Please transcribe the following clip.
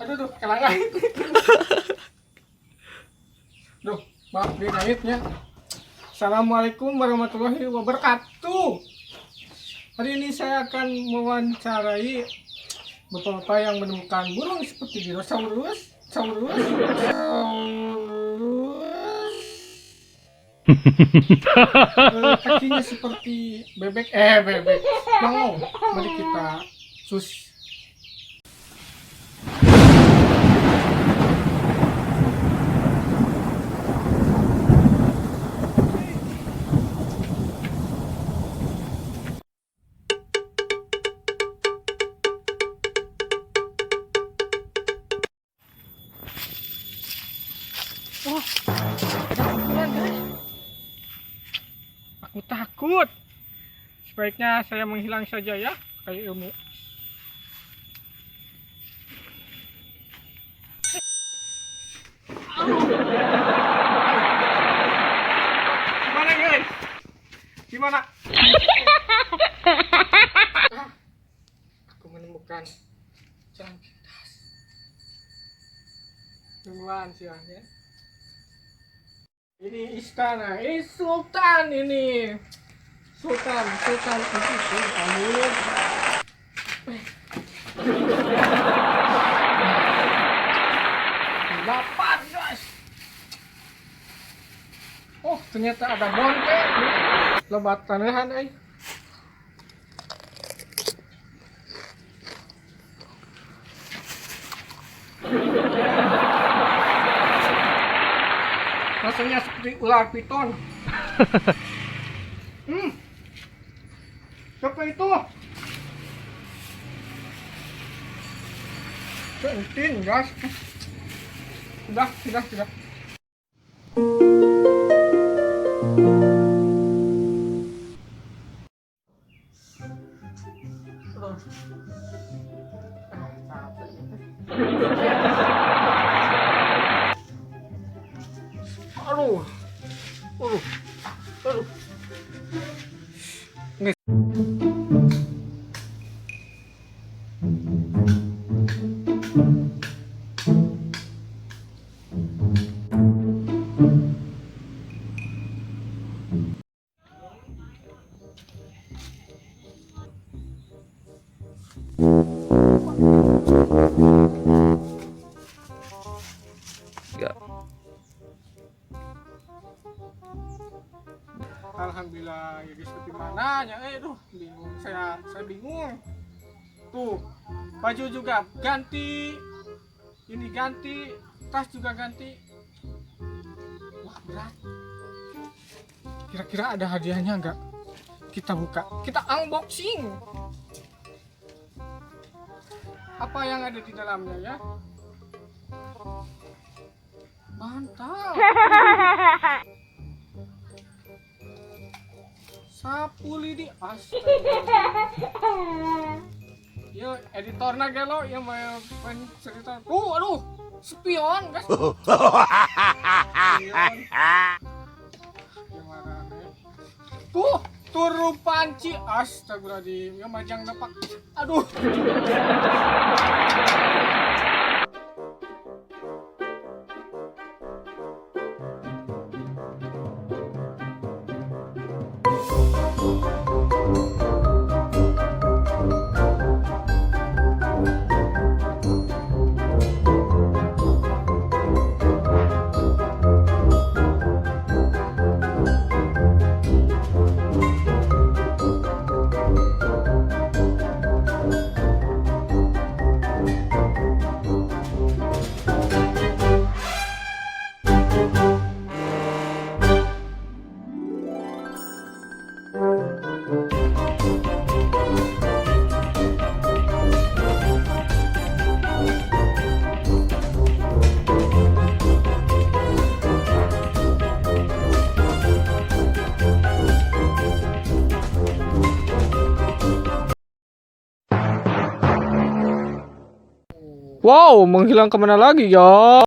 Aduh, kelangit. Duh, maaf di naiknya. Assalamualaikum warahmatullahi wabarakatuh. Hari ini saya akan mewawancarai bapak-bapak yang menemukan burung seperti dinosaurus, kakinya seperti bebek, mau. Mari kita sus. Wah, guys. Aku takut. Sebaiknya saya menghilang saja ya, kayak ilmu. Gimana guys? Gimana? Aku menemukan jalan pintas. Duluan sih ya. Ini istana, ini sultan ini. Sultan itu amin. Dapat guys. Oh, ternyata ada bonte. Lebat tanehan rasanya seperti ular piton. Siapa itu? Kentin guys. Sudah. Aduh. Nggak. Alhamdulillah ya guys, ke mananya? Bingung saya bingung. Tuh, baju juga ganti, ini ganti, tas juga ganti. Wah, berat. Kira-kira ada hadiahnya enggak? Kita buka, kita unboxing. Apa yang ada di dalamnya ya? Mantap. Sapu lidi, astaga. Yo, editornya gelo yang mau cerita. Aduh, spion guys. Spion. Gimana nih? Turu panci, astagfirullahaladzim. Yang majang dapat. Aduh. Wow, menghilang kemana lagi ya?